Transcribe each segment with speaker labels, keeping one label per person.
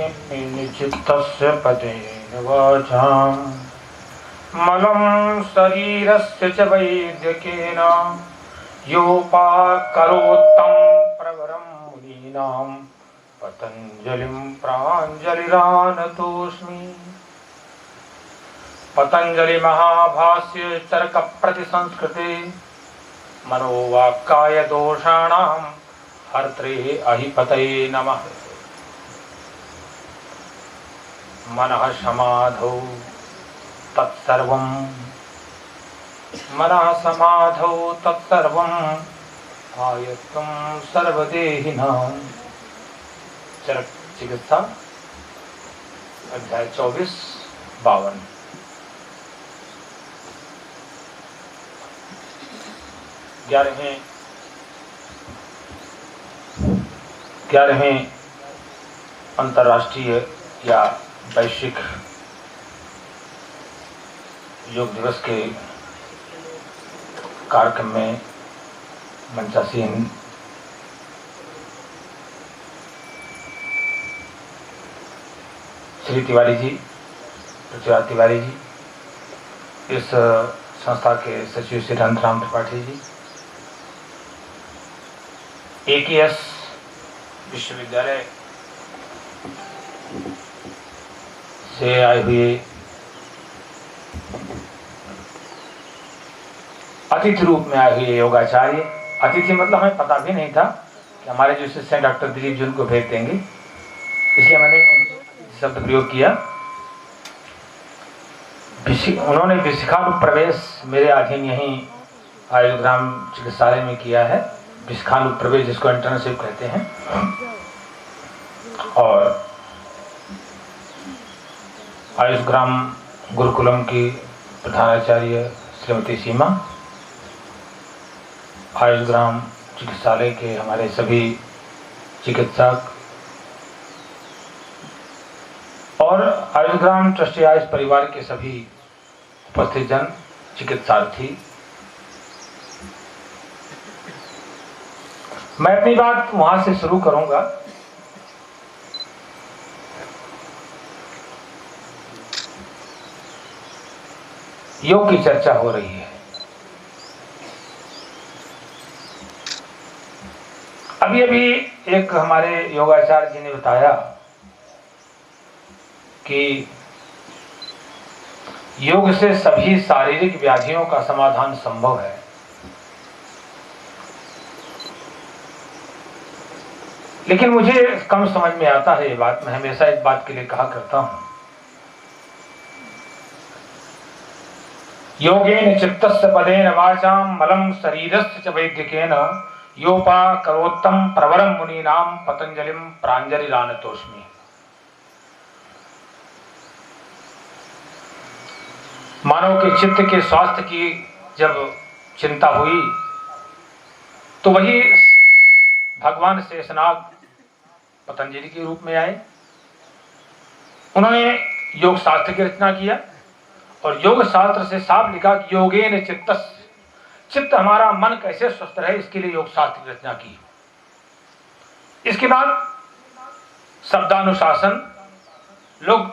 Speaker 1: योगिनिचित्तस्य पदेन वाचा मलं शरीरस्य च वैद्यकेन योपाकरोत्तं प्रवरं मुनीनां पतञ्जलिं प्राञ्जलिरानतोऽस्मि। पतंजलि महाभाष्य चरक प्रतिसंस्कृते मनोवाक्काय दोषाणां हर्त्रे अहिपतये नमः। मनः समाधौ तत्सर्वं मनः समाधौ तत्सर्वं आयत्तं सर्वदेहिनां। चरक चिकित्सा अध्याय 24-52। 11वें अंतर्राष्ट्रीय या वैश्विक योग दिवस के कार्यक्रम में मंचासीन श्री तिवारी जी, पृथ्वीराज तिवारी जी, इस संस्था के सचिव श्री अनंतराम त्रिपाठी जी, AKS विश्वविद्यालय से आए हुए अतिथि रूप में आए हुए योगाचार्य। अतिथि मतलब हमें पता भी नहीं था कि हमारे जो शिष्य हैं डॉक्टर दिलीप जी उनको भेज देंगे, इसलिए मैंने शब्द प्रयोग किया। उन्होंने विशिखानु प्रवेश मेरे अधीन यहीं आयुर्ग्राम चिकित्सालय में किया है। विशिखानु प्रवेश जिसको इंटर्नशिप कहते हैं। और आयुषग्राम गुरुकुलम की प्रधानाचार्य श्रीमती सीमा, आयुषग्राम चिकित्सालय के हमारे सभी चिकित्सक और आयुषग्राम ट्रस्टी आयुष परिवार के सभी उपस्थित जन, चिकित्सार्थी। मैं अपनी बात वहां से शुरू करूंगा। योग की चर्चा हो रही है। अभी अभी एक हमारे योगाचार्य जी ने बताया कि योग से सभी शारीरिक व्याधियों का समाधान संभव है। लेकिन मुझे कम समझ में आता है ये बात। मैं हमेशा इस बात के लिए कहा करता हूं, योगेन चित्तस्य पदेन वाचां मलं शरीरस्य च वैद्यकेन योपाकरोत्तं प्रवरं मुनीनां पतंजलिं प्राञ्जलिरानतोऽस्मि। मानव के चित्त के स्वास्थ्य की जब चिंता हुई तो वही भगवान शेषनाग पतंजलि के रूप में आए। उन्होंने योग शास्त्र की रचना किया और योग शास्त्र से साफ लिखा कि योगेन चित्तस्य, चित्त हमारा मन कैसे स्वस्थ रहे इसके लिए योग शास्त्र की रचना की। इसके बाद शब्दानुशासन, लोग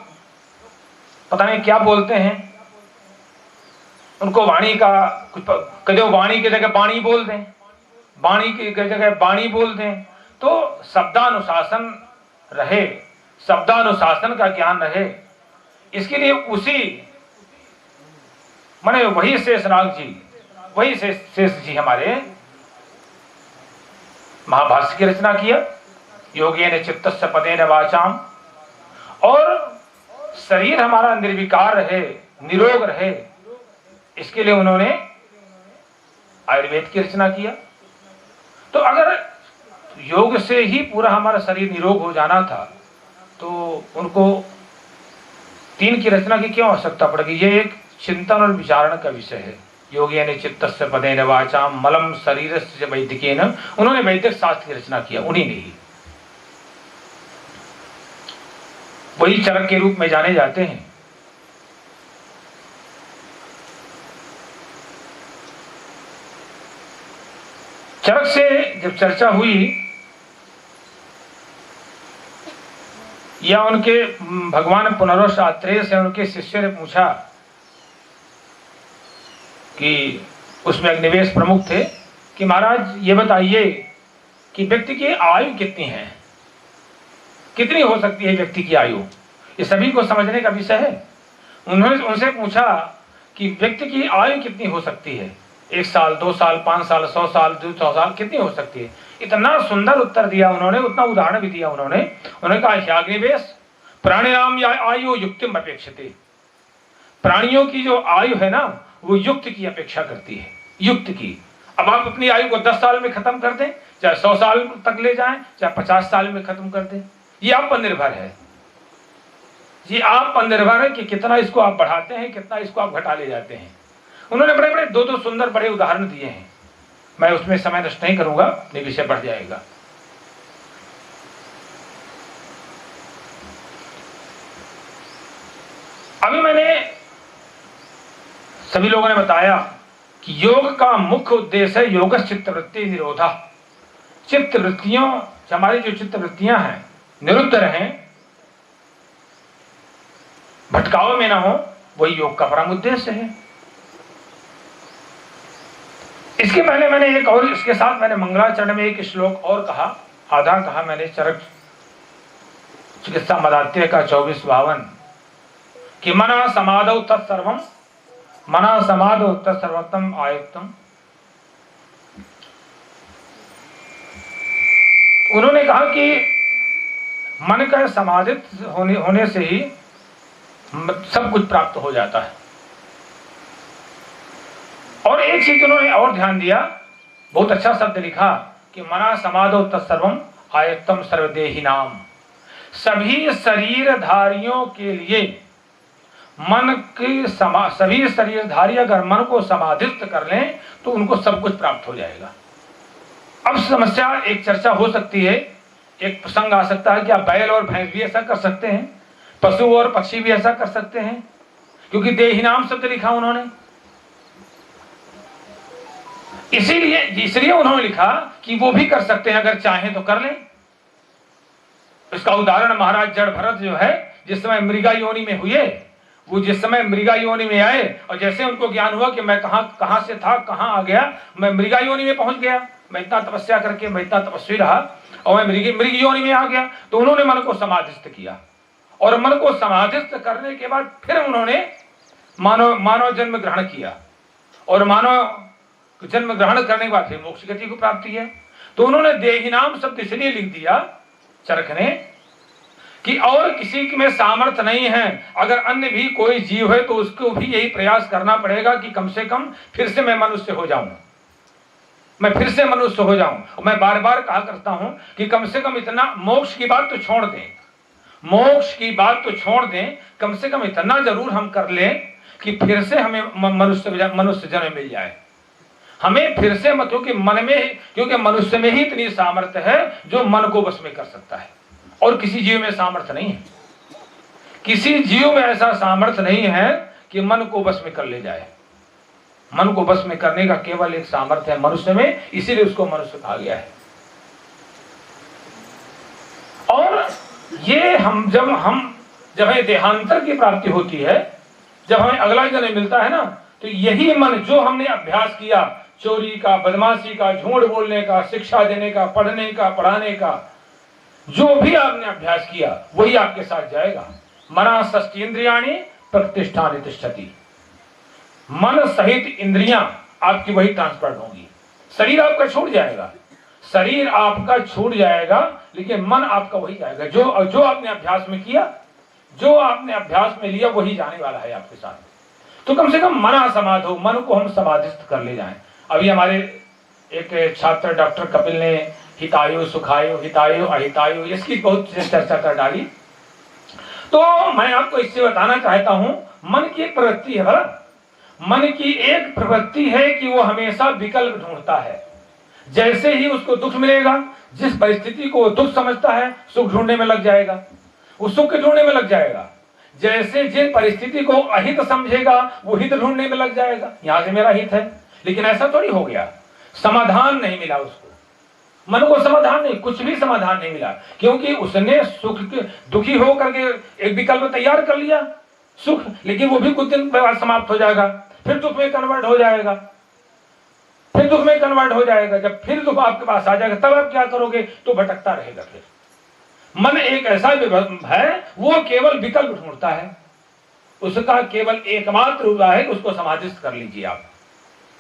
Speaker 1: पता नहीं क्या बोलते हैं, उनको वाणी का कुछ कदे वाणी की जगह बाणी बोल दें, वाणी की जगह बाणी बोल दें। तो शब्दानुशासन रहे, शब्दानुशासन का ज्ञान रहे, इसके लिए उसी माने वही शेषनाग जी, वही शेष जी हमारे महाभाष्य की रचना किया। योगेन चित्तस्य पदेन वाचां, और शरीर हमारा निर्विकार रहे, निरोग रहे, इसके लिए उन्होंने आयुर्वेद की रचना किया। तो अगर योग से ही पूरा हमारा शरीर निरोग हो जाना था तो उनको 3 की रचना की क्यों आवश्यकता पड़ेगी? ये एक चिंतन और विचारण का विषय है। योगेन चित्तस्य पदेन वाचां मलं शरीरस्य च वैद्यकेन, उन्होंने वैदिक शास्त्र की रचना किया, उन्हीं ने ही। वही चरक के रूप में जाने जाते हैं। चरक से जब चर्चा हुई या उनके भगवान पुनर्वश आत्रेय से उनके शिष्य ने पूछा कि उसमें अग्निवेश प्रमुख थे कि महाराज ये बताइए कि व्यक्ति की आयु कितनी है, कितनी हो सकती है व्यक्ति की आयु, ये सभी को समझने का विषय है। उन्होंने उनसे पूछा कि व्यक्ति की आयु कितनी हो सकती है, 1 साल, 2 साल, 5 साल, 100 साल, 200 साल कितनी हो सकती है। इतना सुंदर उत्तर दिया उन्होंने, उतना उदाहरण भी दिया उन्होंने कहा ह्याग्निवेश प्राणिनाम या आयु युक्तिम अपेक्षते, प्राणियों की जो आयु है ना वो युक्त की अपेक्षा करती है, युक्त की। अब आप अपनी आयु को 10 साल में खत्म कर दें, चाहे 100 साल तक ले जाएं, चाहे 50 साल में खत्म कर दें, ये आप पर निर्भर है, ये आप पर निर्भर है कि कितना इसको आप बढ़ाते हैं, कितना इसको आप घटा ले जाते हैं। उन्होंने बड़े बड़े 2 सुंदर बड़े उदाहरण दिए हैं, मैं उसमें समय नष्ट नहीं करूंगा, नहीं विषय बढ़ जाएगा। अभी मैंने सभी लोगों ने बताया कि योग का मुख्य उद्देश्य है योग चित्तवृत्ति निरोधा, चित्तवृत्तियों, हमारी जो चित्तवृत्तियां हैं निरुद्ध रहें, भटकाव में ना हो, वही योग का परम उद्देश्य है। इसके पहले मैंने एक और, इसके साथ मैंने मंगलाचरण में एक श्लोक और कहा, आधा कहा मैंने, चरक चिकित्सा मदात्य का 24-52 कि मना समाधौ तत्सर्वम, मना समाधौ तत्सर्वोत्तम आयुक्तम। उन्होंने कहा कि मन का समाधित होने से ही सब कुछ प्राप्त हो जाता है। और एक चीज उन्होंने और ध्यान दिया, बहुत अच्छा शब्द लिखा कि मना समाधौ तत्सर्वम आयुक्तम सर्वदेहिनाम, सभी शरीरधारियों के लिए मन की सभी शरीरधारी अगर मन को समाधिस्थ कर लें तो उनको सब कुछ प्राप्त हो जाएगा। अब समस्या, एक चर्चा हो सकती है, एक प्रसंग आ सकता है कि आप बैल और भैंस भी ऐसा कर सकते हैं, पशु और पक्षी भी ऐसा कर सकते हैं, क्योंकि देहिनाम शब्द लिखा उन्होंने, इसलिए उन्होंने लिखा कि वो भी कर सकते हैं, अगर चाहें तो कर लें। इसका उदाहरण महाराज जड़ भरत जो है, जिस समय मृगा योनि में हुए, वो जिस समय मृगा योनि में आए और जैसे उनको ज्ञान हुआ कि मैं कहां से था, कहां आ गया, मैं मृगा योनि में पहुंच गया, मैं इतना तपस्या करके मैं इतना तपस्वी रहा और मैं मृग योनि में आ गया, तो उन्होंने मन को समाधिस्थ किया और मन को समाधिस्थ करने के बाद फिर उन्होंने मानव जन्म ग्रहण किया और मानव जन्म ग्रहण करने के बाद फिर मोक्ष गति को प्राप्ति है। तो उन्होंने देहिनाम शब्द इसलिए लिख दिया चरक ने कि और किसी में सामर्थ्य नहीं है, अगर अन्य भी कोई जीव है तो उसको भी यही प्रयास करना पड़ेगा कि कम से कम फिर से मैं मनुष्य हो जाऊं, मैं फिर से मनुष्य हो जाऊं। मैं बार बार कहा करता हूं कि कम से कम इतना, मोक्ष की बात तो छोड़ दें, मोक्ष की बात तो छोड़ दें, कम से कम इतना जरूर हम कर लें कि फिर से हमें मनुष्य जन्म मिल जाए, हमें फिर से मत, क्योंकि मनुष्य में ही इतनी सामर्थ्य है जो मन को बस में कर सकता है, और किसी जीव में सामर्थ्य नहीं है, किसी जीव में ऐसा सामर्थ्य नहीं है कि मन को बस में कर ले जाए। मन को बस में करने का केवल एक सामर्थ्य है मनुष्य में, इसीलिए उसको मनुष्य कहा गया है। और ये जब हमें देहांतर की प्राप्ति होती है, जब हमें अगला जन्म मिलता है ना, तो यही मन जो हमने अभ्यास किया, चोरी का, बदमाशी का, झूठ बोलने का, शिक्षा देने का, पढ़ने का, पढ़ाने का, जो भी आपने अभ्यास किया वही आपके साथ जाएगा। मना षष्ठीन्द्रियाणि प्रतिष्ठानि तिष्ठति, मन सहित इंद्रियां आपकी वही ट्रांसफर होंगी। शरीर आपका छूट जाएगा, शरीर आपका छूट जाएगा, लेकिन मन आपका वही जाएगा। जो आपने अभ्यास में किया, जो आपने अभ्यास में लिया, वही जाने वाला है आपके साथ। तो कम से कम मना समाधो, मन को हम समाधिस्थ कर ले जाएं। अभी हमारे एक छात्र डॉक्टर कपिल ने हितायु सुखायु, हितायु अहितायु, इसकी बहुत चर्चा कर डाली। तो मैं आपको इससे बताना चाहता हूं, मन की एक प्रवृत्ति है, बड़ा मन की एक प्रवृत्ति है कि वो हमेशा विकल्प ढूंढता है। जैसे ही उसको दुख मिलेगा, जिस परिस्थिति को वो दुख समझता है, सुख ढूंढने में लग जाएगा, वो सुख ढूंढने में लग जाएगा। जैसे जिस परिस्थिति को अहित समझेगा, वो हित ढूंढने में लग जाएगा, यहां से मेरा हित है। लेकिन ऐसा थोड़ी हो गया, समाधान नहीं मिला उसको, मन को समाधान नहीं, कुछ भी समाधान नहीं मिला, क्योंकि उसने सुख के दुखी हो करके एक विकल्प तैयार कर लिया सुख, लेकिन वो भी कुछ दिन बाद समाप्त हो जाएगा, फिर दुख में कन्वर्ट हो जाएगा, फिर दुख में कन्वर्ट हो जाएगा। जब फिर दुख आपके पास आ जाएगा तब आप क्या करोगे? तो भटकता रहेगा। फिर मन एक ऐसा है, वो केवल विकल्प ढूंढता है, उसका केवल एकमात्र उपाय है कि उसको समाधिस्थ कर लीजिए। आप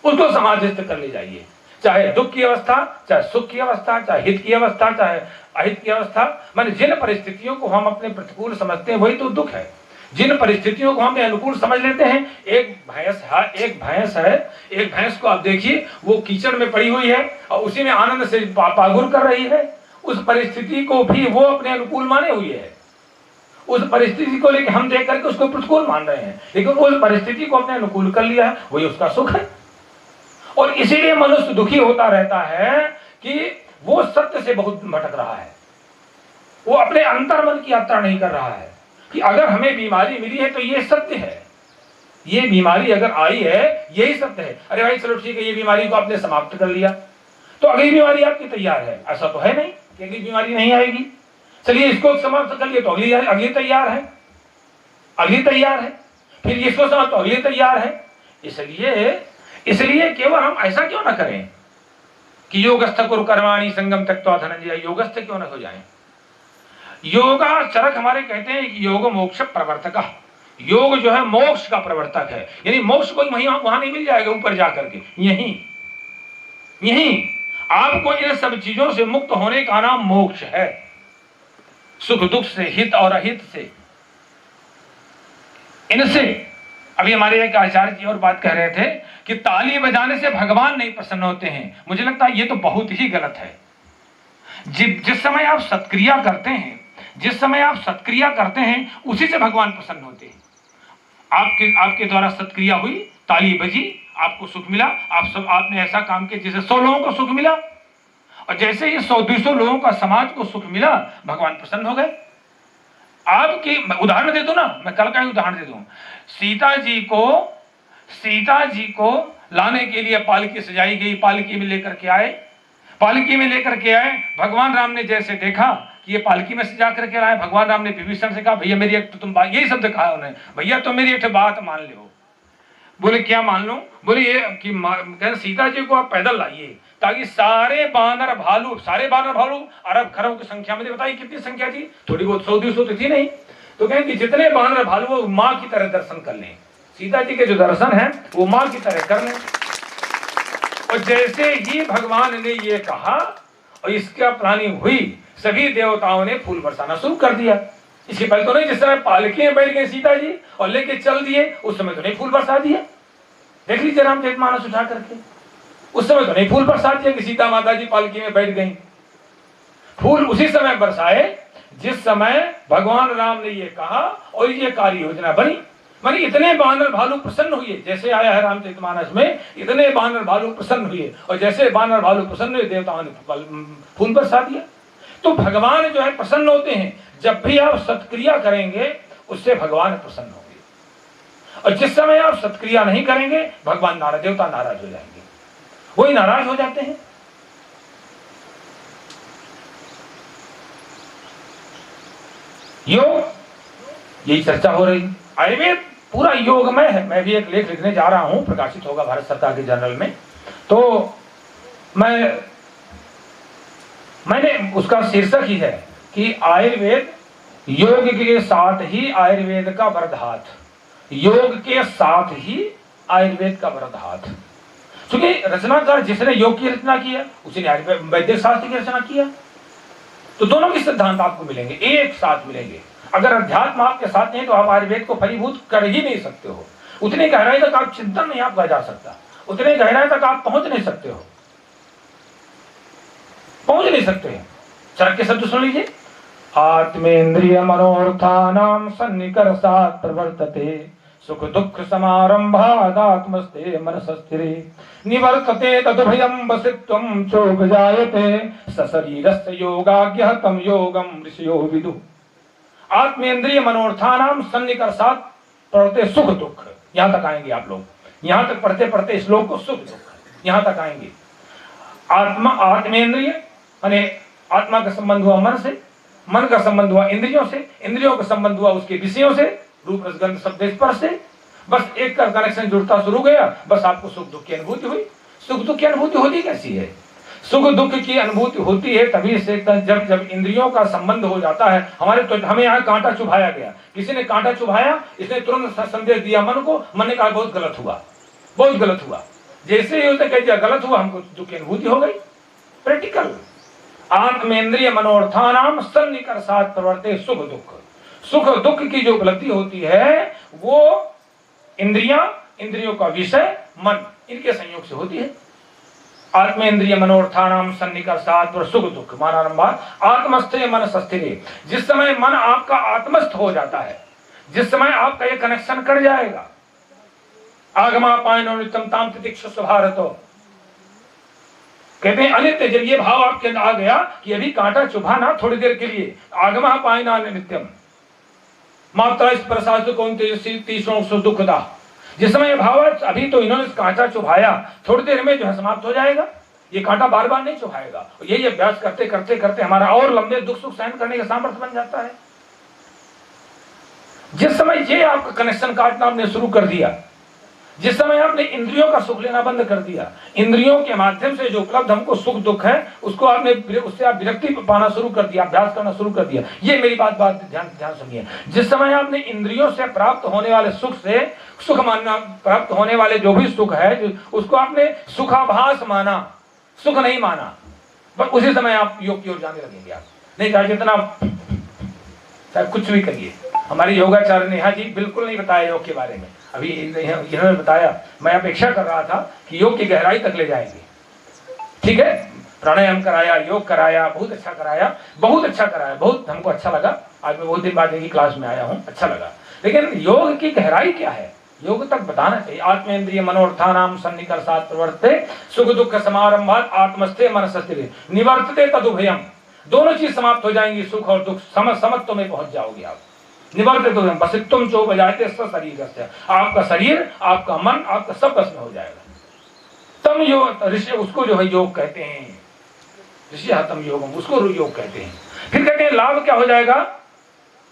Speaker 1: उसको समाधिस्थ कर ले जाइए, चाहे दुख की अवस्था, चाहे सुख की अवस्था, चाहे हित की अवस्था, चाहे अहित की अवस्था। माने जिन परिस्थितियों को हम अपने प्रतिकूल समझते हैं वही तो दुख है। जिन परिस्थितियों को हम अनुकूल समझ लेते हैं, एक भैंस को आप देखिए, वो कीचड़ में पड़ी हुई है और उसी में आनंद से पागुर कर रही है। उस परिस्थिति को भी वो अपने अनुकूल माने हुई है। उस परिस्थिति को लेकर हम देख करके उसको प्रतिकूल मान रहे हैं, लेकिन उस परिस्थिति को अपने अनुकूल कर लिया है, वही उसका सुख है। और इसीलिए मनुष्य दुखी होता रहता है कि वो सत्य से बहुत भटक रहा है, वो अपने अंतर्मन की यात्रा नहीं कर रहा है कि अगर हमें बीमारी मिली है तो ये सत्य है, ये बीमारी अगर आई है यही सत्य है। अरे भाई चलो ठीक है, ये बीमारी को आपने समाप्त कर लिया तो अगली बीमारी आपकी तैयार है, ऐसा तो है नहीं कि अगली बीमारी नहीं आएगी। चलिए इसको समाप्त कर लिया तो अगली तैयार है, अगली तैयार है, फिर इसको समाप्त तो अगली तैयार है। इसलिए केवल हम ऐसा क्यों ना करें कि योगस्थ कुरु कर्माणि संगम त्यक्त्वा धनंजय, योगस्थ क्यों ना हो जाएं। योगाचरक हमारे कहते हैं कि योग मोक्ष प्रवर्तक, योग जो है मोक्ष का प्रवर्तक है, यानी मोक्ष कोई वहां नहीं मिल जाएगा ऊपर जाकर के, यहीं आपको इन सब चीजों से मुक्त होने का नाम मोक्ष है, सुख दुख से, हित और अहित से, इनसे। अभी हमारे एक आचार्य जी और बात कह रहे थे कि ताली बजाने से भगवान नहीं प्रसन्न होते हैं। मुझे लगता है ये तो बहुत ही गलत है। जिस समय आप सत्क्रिया करते हैं, उसी से भगवान प्रसन्न होते हैं। आपके द्वारा सत्क्रिया हुई, ताली बजी, आपको सुख मिला, आपने ऐसा काम किया जिससे 100 लोगों को सुख मिला, और जैसे ही 100-200 लोगों का समाज को सुख मिला, भगवान प्रसन्न हो गए। आपकी उदाहरण दे दूं ना, मैं कल का ही उदाहरण दे दूं। सीता जी को लाने के लिए पालकी सजाई गई, पालकी में लेकर के आए। भगवान राम ने जैसे देखा कि ये पालकी में सजा करके लाए, भगवान राम ने विभीषण से कहा, भैया मेरी एक तुम बात, यही शब्द कहा उन्होंने, भैया तुम मेरी एक बात मान लो। बोले क्या मान लो? बोले ये कि सीता जी को आप पैदल लाइए, ताकि सारे बानर भालू अरब खरब की संख्या में, बताइए कितनी संख्या थी, थोड़ी बहुत 100-200 तो थी नहीं, तो कहें कि जितने बानर भालू वो माँ की तरह दर्शन कर लें, सीता जी के जो दर्शन है वो माँ की तरह कर लें। और जैसे ही भगवान ने ये कहा और इसका प्लानिंग हुई, सभी देवताओं ने फूल बरसाना शुरू कर दिया। इसके पहले तो नहीं, जिस समय पालकी में बैठ गए सीता जी और लेके चल दिए, उस समय तो नहीं फूल बरसा दिए। देख लीजिए रामचरितमानस उठा करके, उस समय तो नहीं फूल बरसा दिए कि सीता माता जी पालकी में बैठ गई। फूल उसी समय बरसाए जिस समय भगवान राम ने ये कहा और ये कार्य योजना बनी। मानी इतने बानर भालू प्रसन्न हुए, जैसे आया है रामचरितमानस में, इतने बानर भालू प्रसन्न हुए, और जैसे बानर भालू प्रसन्न हुए, देवताओं ने फूल बरसा दिया। तो भगवान जो है प्रसन्न होते हैं, जब भी आप सत्क्रिया करेंगे उससे भगवान प्रसन्न होंगे, और जिस समय आप सत्क्रिया नहीं करेंगे भगवान देवता नाराज हो जाएंगे, वही नाराज हो जाते हैं। योग, यही चर्चा हो रही। आयुर्वेद पूरा योगमय है। मैं भी एक लेख लिखने जा रहा हूं, प्रकाशित होगा भारत सरकार के जर्नल में, तो मैंने उसका शीर्षक ही है कि आयुर्वेद योग के साथ ही आयुर्वेद का वरद हाथ, योग के साथ ही आयुर्वेद का वरद हाथ। क्योंकि रचनाकार जिसने योग की रचना की है उसी ने वैदिक शास्त्र की रचना किया, तो दोनों के सिद्धांत आपको मिलेंगे, एक साथ मिलेंगे। अगर अध्यात्म आपके साथ नहीं तो आप आयुर्वेद को फलीभूत कर ही नहीं सकते हो। उतनी गहराई तक आप चिंतन नहीं आपका जा सकता, उतनी गहराई तक आप पहुंच नहीं सकते हो, पहुंच नहीं सकते हैं। चरक के शब्द सुन लीजिए। आत्मेन्द्रिय मनोर्थानाम सन्निकर्षात् प्रवर्तते सुख दुख समारंभादात्मस्ते मनसस्थिरे निवर्तते तद्भयं वसित्वं चोपजायते सशरीरस्य योगाज्ञः तं योगं ऋषयो विदुः। आत्मेन्द्रिय मनोर्थानाम सन्निकर्षात् प्रवर्तते सुख दुख, यहां तक आएंगे आप लोग, यहां तक पढ़ते पढ़ते श्लोक को सुख दुख यहां तक आएंगे। आत्मेंद्रिय माने आत्मा का संबंध हुआ मन से, मन का संबंध हुआ इंद्रियों से, इंद्रियों का संबंध हुआ उसके विषयों से, रूप रस गंध शब्द स्पर्श से। बस एक का कनेक्शन जुड़ता शुरू गया, बस आपको सुख दुख की अनुभूति हुई। सुख दुख की अनुभूति होती कैसी है? सुख दुख की अनुभूति होती है तभी से जब जब इंद्रियों का संबंध हो जाता है। हमारे तो हमें यहाँ कांटा चुभाया गया, किसी ने कांटा चुभाया, इसने तुरंत संदेश दिया मन को, मन ने कहा बहुत गलत हुआ, बहुत गलत हुआ। जैसे ही उसने कह दिया गलत हुआ, हमको दुख की अनुभूति हो गई। प्रैक्टिकल आत्मेंद्रिय मनोर्थानाम सन्निकर्षात् प्रवर्ते सुख दुख। सुख दुख की जो उपलब्धि होती है वो इंद्रियां, इंद्रियों का विषय मन, इनके संयोग से होती है। आत्मेंद्रिय मनोर्थानाम सन्निकर्षात् सुख दुख मानारंभात् आत्मस्थे मन स्थिरे। जिस समय मन आपका आत्मस्थ हो जाता है, जिस समय आपका ये कनेक्शन कर जाएगा, आगमापायनो नित्यम ताम तितिक्षुष भारतो, कहते हैं अनित्य, जब ये भाव आपके अंदर आ गया कि अभी कांटा चुभा ना थोड़ी देर के लिए, आगमापायना नित्यम मात्रा स्पर्शास्तु कौन्तेय तीक्ष्णो दुखदा। जिस समय भाव अभी तो इन्होंने कांटा चुभाया, थोड़ी देर में जो है समाप्त हो जाएगा, ये कांटा बार बार नहीं चुभाएगा। यही अभ्यास करते करते करते हमारा और लंबे दुख सुख सहन करने का सामर्थ्य बन जाता है। जिस समय ये आपका कनेक्शन काटना आपने शुरू कर दिया, जिस समय आपने इंद्रियों का सुख लेना बंद कर दिया, इंद्रियों के माध्यम से जो उपलब्ध हमको सुख दुख है उसको आपने, उससे आप विरक्ति पाना शुरू कर दिया, अभ्यास करना शुरू कर दिया। ये मेरी बात ध्यान सुनिए। जिस समय आपने इंद्रियों से प्राप्त होने वाले सुख से सुख मानना, प्राप्त होने वाले जो भी सुख है उसको आपने सुखाभास माना, सुख नहीं माना, बस उसी समय आप योग की ओर जाने लगेंगे। आप नहीं चाहे जितना चाहे कुछ भी करिए। हमारी योगाचार्य नेहा जी बिल्कुल नहीं बताया योग के बारे में, अभी इन्होंने बताया, मैं अपेक्षा कर रहा था कि योग की गहराई तक ले जाएंगे। ठीक है, प्राणायाम कराया, योग कराया, बहुत अच्छा कराया, बहुत अच्छा कराया, बहुत हमको अच्छा लगा। आज मैं बहुत दिन बाद इनकी क्लास में आया हूँ, अच्छा लगा। लेकिन योग की गहराई क्या है, योग तक बताना चाहिए। आत्मेंद्रिय मनोर्थानाम सन्निकर्षात् प्रवर्ते सुख दुख समारंभात् आत्मस्थे मनसः स्थिरे निवर्तते तदुभयम्। दोनों चीज समाप्त हो जाएंगी, सुख और दुख समत्व में पहुंच जाओगे आप। निवर्तित हो जाएंगे, बसित्वम चो बजाते शरीर से, आपका शरीर, आपका मन, आपका सब बस में हो जाएगा। तम योग ऋषि, उसको जो है योग कहते हैं, ऋषि तम योगम, उसको योग कहते हैं। फिर कहते हैं लाभ क्या हो जाएगा?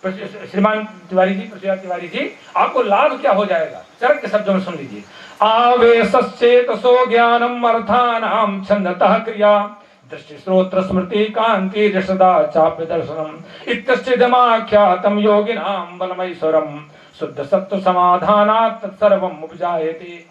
Speaker 1: श्रीमान तिवारी जी, प्रसिद्ध तिवारी जी, आपको लाभ क्या हो जाएगा? चरक के शब्दों में सुन लीजिए। आवेशश्चेतसो ज्ञानम अर्थानाम छन्दतः क्रिया दृष्टि श्रोत्र स्मृति कांति रसदा चाप्य दर्शनम इत्यस्यदमाख्यातम योगिनाम बलमैश्वरम शुद्ध सत्व समाधानात् तत्सर्वम उपजायते।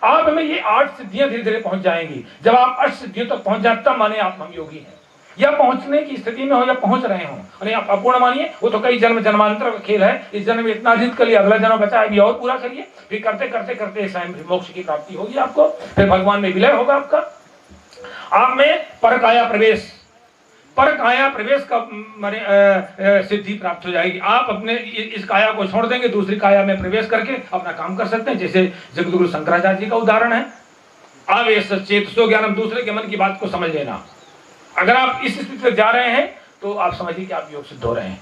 Speaker 1: आप में ये 8 सिद्धियां धीरे धीरे पहुंच जाएंगी। जब आप 8 सिद्धियों तक पहुंच जाते तब माने आप हम योगी हैं, या पहुंचने की स्थिति में हो या पहुंच रहे हो। और आप अपूर्ण मानिए, वो तो कई जन्म जन्मांतर का खेल है। इस जन्म में इतना अर्जित कर लिया, अगला जन्म बचा है, अभी और पूरा करिए। फिर करते करते करते स्वयं मोक्ष की प्राप्ति होगी आपको, फिर भगवान में विलय होगा आपका। आप में परकाया प्रवेश, परकाया प्रवेश का सिद्धि प्राप्त हो जाएगी। आप अपने इस काया को छोड़ देंगे, दूसरी काया में प्रवेश करके अपना काम कर सकते हैं। जैसे जगद्गुरु शंकराचार्य जी का उदाहरण है। आवेश चेतसो ज्ञानम, दूसरे के मन की बात को समझ लेना। अगर आप इस स्थिति तक जा रहे हैं तो आप समझिए कि आप योग सिद्ध हो रहे हैं।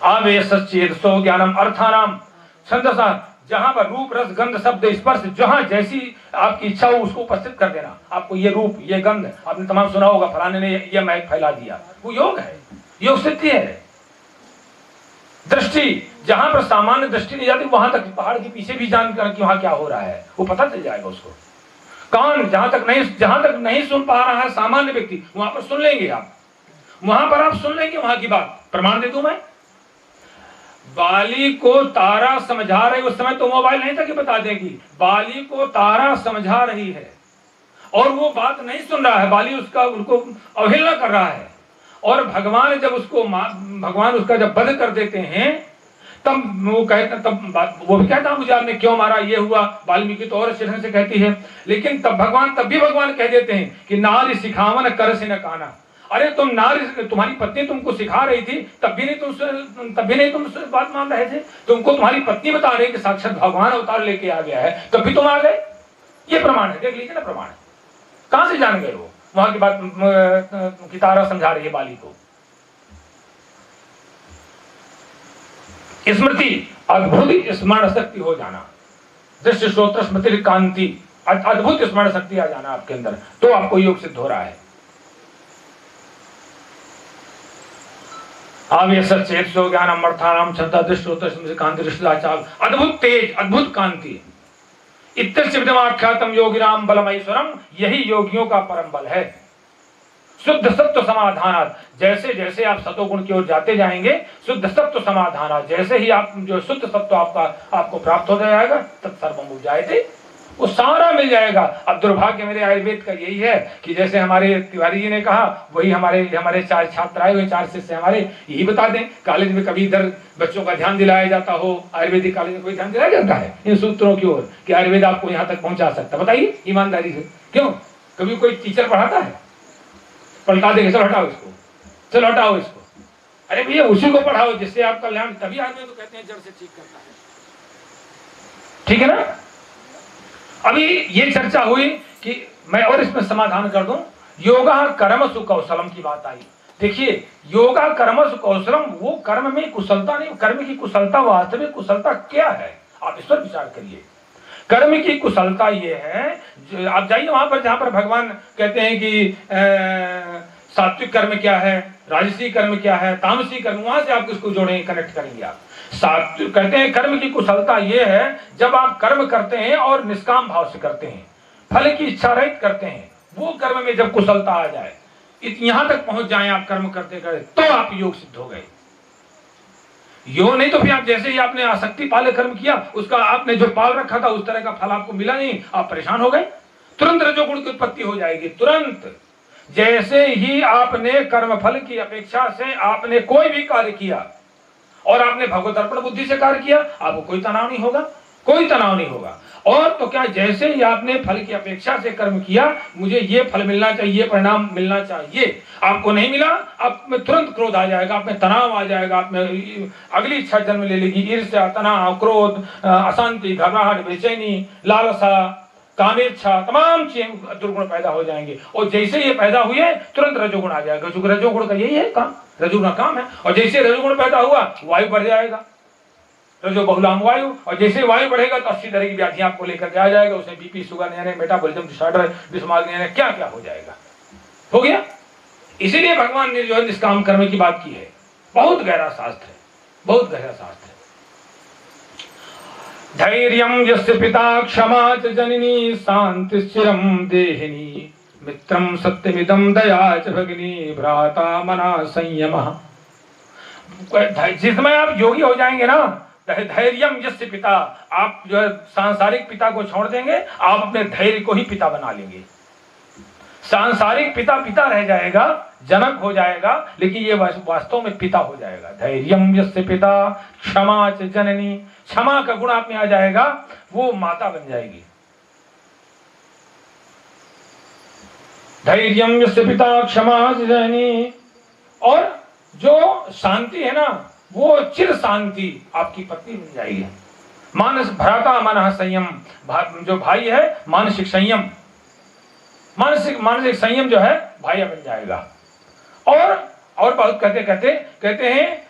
Speaker 1: आवेश चेतसो ज्ञानम अर्थानाम छंदसा, जहां पर रूप रस गंध शब्द स्पर्श, जहां जैसी आपकी इच्छा हो उसको उपस्थित कर देना। आपको ये रूप, ये गंध, आपने तमाम सुना होगा, फलाने ने ये महक फैला दिया, वो योग है, योग सिद्धि है। दृष्टि, जहां पर सामान्य दृष्टि नहीं जाती वहां तक पहाड़ के पीछे भी जानकर कि वहां क्या हो रहा है वो पता चल जाएगा उसको। कान, जहां तक नहीं सुन पा रहा है सामान्य व्यक्ति, वहां पर सुन लेंगे आप, वहां पर आप सुन लेंगे वहां की बात। प्रमाण दे दूं मैं, बाली को तारा समझा रही, उस समय तो मोबाइल नहीं था कि बता देगी। बाली को तारा समझा रही है और वो बात नहीं सुन रहा है, बाली उनको अवहेलना कर रहा है। और भगवान जब भगवान उसका जब वध कर देते हैं तब वो कहते, तब वो भी कहता मुझे आपने क्यों मारा, ये हुआ। वाल्मीकि तो और अच्छे ढंग से कहती है, लेकिन तब भी भगवान कह देते हैं कि नारी सिखावन कर से न काना। अरे तुम नारी, तुम्हारी पत्नी तुमको सिखा रही थी, तब भी नहीं तुम बात मान रहे थे। तुमको तुम्हारी पत्नी बता रही कि साक्षात भगवान अवतार लेके आ गया है, तब भी तुम आ गए। ये प्रमाण है, देख लीजिए ना प्रमाण। कहां से जान गए वो? वहां की बात की तारा समझा रही है बाली को। स्मृति, अद्भुत स्मरण शक्ति हो जाना, दृष्टि श्रोत्र स्मृति कांति, अद्भुत स्मरण शक्ति आ जाना आपके अंदर, तो आपको योग सिद्ध हो रहा है। आवेशेत्सो ज्ञान अमर्थानाम श्रद्धा दृष्टि कांति दृष्टाचार, अद्भुत तेज, अद्भुत कांति। इत्यस्य विदमाख्यातम योगिनाम बलमैश्वरम, यही योगियों का परम बल है। शुद्ध सत्व समाधानात्, जैसे जैसे आप सतोगुण की ओर जाते जाएंगे, शुद्ध सत्व समाधानात्, जैसे ही आप जो शुद्ध सत्व आपको प्राप्त हो जाएगा, तत्सर्वम उपजायते, वो सारा मिल जाएगा। अब दुर्भाग्य मेरे आयुर्वेद का यही है कि जैसे हमारे तिवारी जी ने कहा, वही हमारे 4 छात्र आए हुए, 4 शिष्य हमारे, यही बता दें। कॉलेज में कभी इधर बच्चों का ध्यान दिलाया जाता हो, आयुर्वेदिक कॉलेज में कोई ध्यान दिलाया जाता है इन सूत्रों की ओर कि आयुर्वेद आपको यहाँ तक पहुंचा सकता है? बताइए ईमानदारी से, क्यों? कभी कोई टीचर पढ़ाता है? पलटा देंगे, चलो हटाओ इसको, चलो हटाओ इसको। अरे भैया उसी को पढ़ाओ जिससे आपका कल्याण, तभी आदमी तो कहते हैं जड़ से ठीक करता है। ठीक है ना? अभी ये चर्चा हुई कि मैं और इसमें समाधान कर दूं, योगा कर्मसु कौशलम की बात आई। देखिए, योगा कर्मसु कौशलम, वो कर्म में कुशलता नहीं, कर्म की कुशलता, वास्तविक कुशलता क्या है, आप इस पर विचार करिए। कर्म की कुशलता ये है, आप जाइए वहां पर जहां पर भगवान कहते हैं कि सात्विक कर्म क्या है, राजसी कर्म क्या है, तामसी कर्म, वहां से आप किसको जोड़ेंगे, कनेक्ट करेंगे आप। सात्विक कहते हैं कर्म की कुशलता ये है जब आप कर्म करते हैं और निष्काम भाव से करते हैं, फल की इच्छा रहित करते हैं, वो कर्म में जब कुशलता आ जाए, यहां तक पहुंच जाए आप कर्म करते करते, तो आप योग सिद्ध हो गए। यो नहीं तो फिर आप जैसे ही आपने आसक्ति पाले कर्म किया, उसका आपने जो पाल रखा था उस तरह का फल आपको मिला नहीं, आप परेशान हो गए, तुरंत रजोगुण की उत्पत्ति हो जाएगी। तुरंत जैसे ही आपने कर्म फल की अपेक्षा से आपने कोई भी कार्य किया और आपने भगवत अर्पण बुद्धि से कार्य किया, आपको कोई तनाव नहीं होगा, कोई तनाव नहीं होगा। और तो क्या, जैसे ही आपने फल की अपेक्षा से कर्म किया, मुझे ये फल मिलना चाहिए, परिणाम मिलना चाहिए, आपको नहीं मिला, आप में तुरंत क्रोध आ जाएगा, आप में तनाव आ जाएगा, आप में अगली इच्छा जन्म ले लेगी, ईर्ष्या, तनाव, क्रोध, अशांति, घबराहट, बेचैनी, लालसा, कामेच्छा, तमाम चीजें दुर्गुण पैदा हो जाएंगे। और जैसे ये पैदा हुए तुरंत रजोगुण आ जाएगा, क्योंकि रजोगुण का यही है काम, रजोगुण काम है। और जैसे रजोगुण पैदा हुआ, वायु बढ़ जाएगा, रजो बहुलाम वायु, और जैसे वायु बढ़ेगा तो 80 तरह की व्याधियां आपको लेकर के आ जाएगा, उसमें बीपी, शुगर नहीं आने, मेटाबॉलिज्म डिसऑर्डर, डिस्मार्ग नहीं आने, क्या क्या हो जाएगा, हो गया। इसीलिए भगवान ने जो है निष्काम कर्म की बात की है। बहुत गहरा शास्त्र है, बहुत गहरा शास्त्र है। धैर्यं यस्य पिता क्षमा च जननी शांतिश्चिरं देहिनी मित्रं सत्यमिदं दया च भगिनी भ्राता मना संयमः। जिस समय आप योगी हो जाएंगे ना, धैर्यं यस्य पिता, आप जो है सांसारिक पिता को छोड़ देंगे, आप अपने धैर्य को ही पिता बना लेंगे। सांसारिक पिता पिता रह जाएगा, जनक हो जाएगा, लेकिन ये वास्तव में पिता हो जाएगा। धैर्यं यस्य पिता क्षमा च जननी, क्षमा का गुण आप में आ जाएगा, वो माता बन जाएगी। धैर्यं यस्य पिता क्षमा च जननी, और जो शांति है ना, वो चिर शांति आपकी पत्नी बन जाएगी। मानस भ्राता मनः संयम, जो भाई है मानसिक संयम, मानसिक संयम जो है भाई बन जाएगा। और बहुत कहते हैं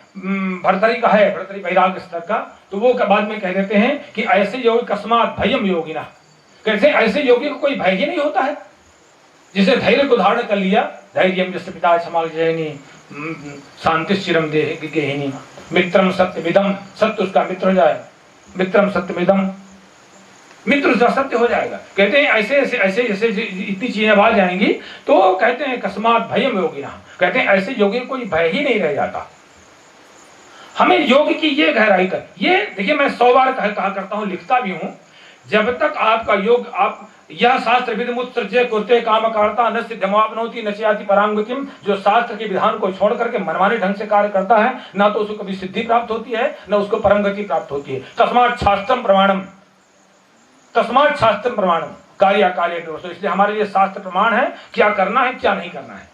Speaker 1: भर्तरी का है, भर्तरी वैराग्य स्तर का, तो वो बाद में कह देते हैं कि ऐसे योगी कस्मात् भयम योगिना, कैसे ऐसे योगी को कोई भय ही नहीं होता है, जिसे धैर्य को धारण कर लिया। धैर्यं यस्य पिता क्षमा च जननी शांतिश्चिरं देहिनी मित्रं सत्यमिदं, सत्य उसका मित्र हो जाए, मित्रं सत्यमिदं, मित्र उसका सत्य हो जाएगा। कहते हैं ऐसे इतनी चीजें आ जाएंगी, तो कहते हैं कस्मात् भयम योगिना, कहते हैं ऐसे योगी को कोई भय ही नहीं रह जाता। हमें योग की ये गहराई कर, ये देखिए मैं 100 बार कहा करता हूँ, लिखता भी हूँ, जब तक आपका योग, आप यह शास्त्र विधिमुत्सृज्य कुर्ते कामकारता न सिद्धिमाप्नोति न चयाति परांगतिम, जो शास्त्र के विधान को छोड़ करके मनमाने ढंग से कार्य करता है, ना तो उसको कभी सिद्धि प्राप्त होती है, न उसको परम गति प्राप्त होती है। तस्मात् शास्त्रम प्रमाणम, तस्मात् शास्त्रम प्रमाणम कार्य कार्य। इसलिए हमारे लिए शास्त्र प्रमाण है, क्या करना है क्या नहीं करना है,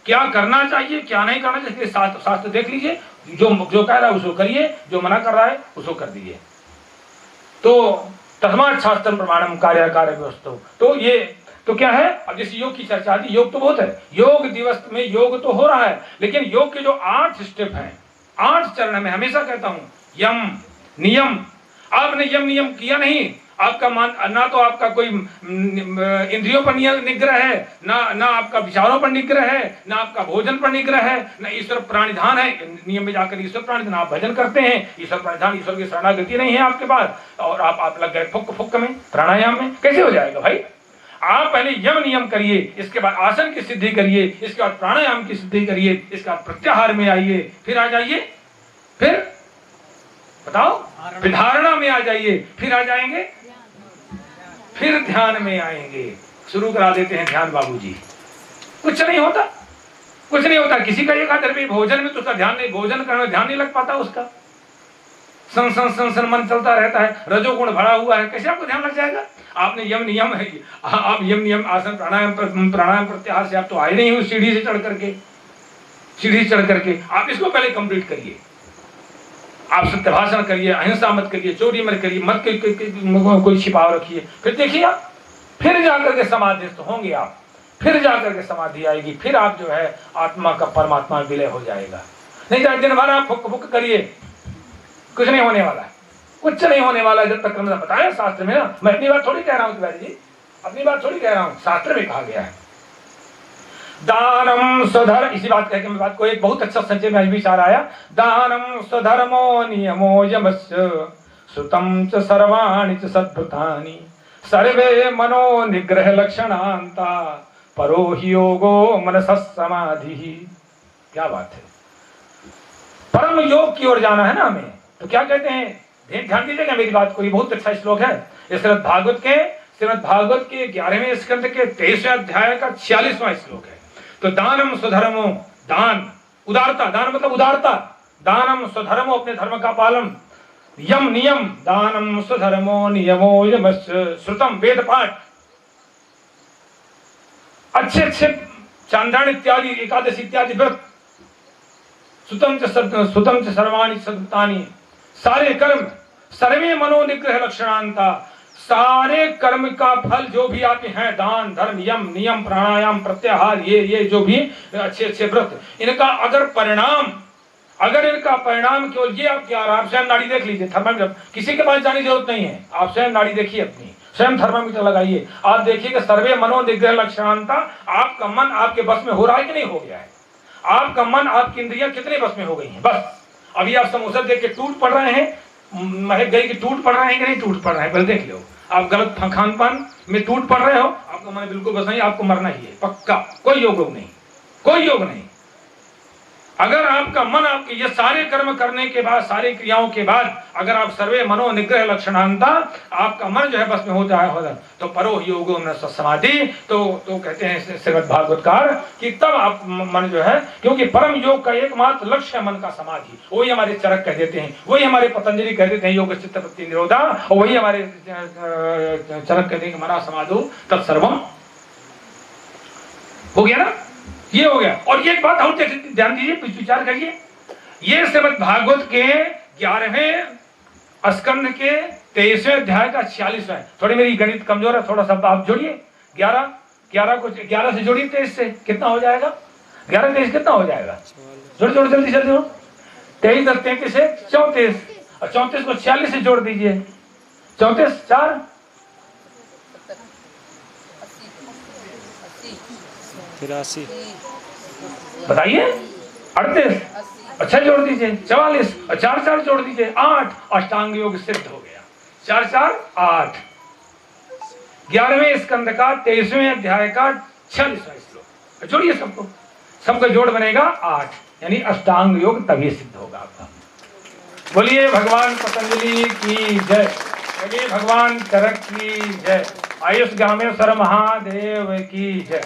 Speaker 1: क्या करना चाहिए क्या नहीं करना चाहिए। इसलिए शास्त्र देख लीजिए, जो कह रहा है उसको करिए, जो मना कर रहा है उसको कर दीजिए। तो तस्मात् शास्त्रम प्रमाणम कार्य कार्य व्यवस्था। तो ये तो क्या है, अब जैसे योग की चर्चा आती, योग तो बहुत है, योग दिवस में योग तो हो रहा है, लेकिन योग के जो 8 स्टेप हैं, 8 चरण में, हमेशा कहता हूं यम नियम, आपने यम नियम किया नहीं, आपका मान ना तो आपका कोई इंद्रियों पर निग्रह है, ना आपका विचारों पर निग्रह है, ना आपका भोजन पर निग्रह है, ना ईश्वर प्राणिधान है। नियम में जाकर ईश्वर प्राणिधान आप भजन करते हैं, ईश्वर प्राणिधान, ईश्वर की शरणागति नहीं है आपके पास, और आप लग गए फुक में, प्राणायाम में। कैसे हो जाएगा भाई? आप पहले यम नियम करिए, इसके बाद आसन की सिद्धि करिए, इसके बाद प्राणायाम की सिद्धि करिए, इसके बाद प्रत्याहार में आइए, फिर आ जाइए, फिर बताओ, फिर धारणा में आ जाइए, फिर आ जाएंगे, फिर ध्यान में आएंगे। शुरू करा देते हैं ध्यान बाबूजी। कुछ नहीं होता, कुछ नहीं होता। किसी का एक आदर भी भोजन में तो उसका ध्यान नहीं, भोजन करने में ध्यान नहीं लग पाता उसका, सन मन चलता रहता है, रजोगुण भरा हुआ है, कैसे आपको ध्यान लग जाएगा? आपने यम नियम है, आप यम नियम आसन प्राणायाम प्रत्याहार से आप तो आए नहीं उस सीढ़ी से चढ़ करके, सीढ़ी चढ़ करके। आप इसको पहले कंप्लीट करिए। आप सत्यभाषण करिए, अहिंसा मत करिए, चोरी मत करिए, मत कोई छिपाव रखिए, फिर देखिए आप, फिर जाकर के समाधिस्थ होंगे आप, फिर जाकर के समाधि आएगी, फिर आप जो है आत्मा का परमात्मा विलय हो जाएगा। नहीं तो दिन भर आप फुक करिए, कुछ नहीं होने वाला है, कुछ नहीं होने वाला है। जब तक हमने बताया शास्त्र में ना, मैं अपनी बात थोड़ी कह रहा हूँ तिवारी जी, अपनी बात थोड़ी कह रहा हूँ, शास्त्र में कहा गया है। दानम स्वधर्म, इसी बात कह के मैं बात को एक बहुत अच्छा संचय में विचार आया। दानम स्वधर्मो नियमो यमस्य सुतम च सर्वाणि च सद्भृतानि सर्वे मनो निग्रह लक्षणान्ता परो हि योगो मनसः समाधि। क्या बात है, परम योग की ओर जाना है ना हमें, तो क्या कहते हैं, ध्यान दीजिएगा मेरी बात को, ये बहुत अच्छा श्लोक है। श्रीमद् भागवत के 11वें स्कंद के 23वें अध्याय का 46वां श्लोक है। तो दानम स्वधर्मो, दान उदारता, दान मतलब उदारता, दानम स्वधर्मो अपने धर्म का पालन, यम नियम, दानम स्वधर्मो नियमो यमस्य, श्रुतम वेद पाठ, अच्छे चांद्रायण इत्यादि एकादशी इत्यादि व्रत, सुतम च सर्वाणि सद्भृतानि, सारे कर्म, सर्वे मनो निग्रह लक्षणान्ता, सारे कर्म का फल जो भी आपके हैं, दान धर्म यम नियम प्राणायाम प्रत्याहार, ये जो भी अच्छे व्रत, इनका अगर इनका परिणाम केवल ये, आप स्वयं नाड़ी देख लीजिए, थर्मामीटर, किसी के पास जाने की जरूरत नहीं है, आप स्वयं नाड़ी देखिए अपनी, स्वयं थर्मामीटर लगाइए, आप देखिए कि सर्वे मनो निग्रह लक्षणान्ता, आपका मन आपके बस में हो रहा है कि नहीं हो गया है? आपका मन, आपकी इंद्रियां कितने बस में हो गई हैं? बस अभी आप समोसा देख के टूट पड़ रहे हैं, महक गई कि टूट पड़ रहे हैं कि नहीं टूट पड़ रहे हैं, पहले देख लो। आप गलत खान पान में टूट पड़ रहे हो, आपका मन बिल्कुल बस नहीं, आपको मरना ही है पक्का, कोई योग नहीं, कोई योग नहीं। अगर आपका मन, आपके ये सारे कर्म करने के बाद, सारी क्रियाओं के बाद, अगर आप सर्वे मनो निग्रह लक्षणान्ता, आपका मन जो है बस में होता है, तो परो योगो मन समाधि, तो कहते हैं श्रीमद् भागवतकार कि तब आप मन जो है, क्योंकि परम योग का एकमात्र लक्ष्य है मन का समाधि, वही हमारे चरक कह देते हैं, वही हमारे पतंजलि कह देते हैं योग चित्त वृत्ति निरोधा, और वही हमारे चरक कहते हैं मना समाधो तत्सर्वम। हो गया ना, ये हो गया। और ये बात और ध्यान दीजिए, विचार करिए, ये श्रीमद् भागवत के 11वें स्कंद के 23वें अध्याय का 46वां। थोड़ी मेरी गणित कमजोर है, थोड़ा सा आप जोड़िए, 11 से जोड़िए 23 से, कितना हो जाएगा? 11 23 कितना हो जाएगा? जोड़ जल्दी से जोड़ो, 23 और 33 से 34, और 34 को 46 से जोड़ दीजिए, 34 4
Speaker 2: 83,
Speaker 1: बताइए, 38, अच्छा जोड़ दीजिए 44, और 4 4 जोड़ दीजिए 8, अष्टांग योग सिद्ध हो गया। 4 4 8, 11वें स्कंद का 23वें अध्याय का 46वां श्लोक, जोड़िए सबका जोड़ बनेगा 8, यानी अष्टांग योग तभी सिद्ध होगा आपका। बोलिए भगवान पतंजलि की जय, बोलिए भगवान चरक की जय, आयुष गामेश्वर महादेव की जय।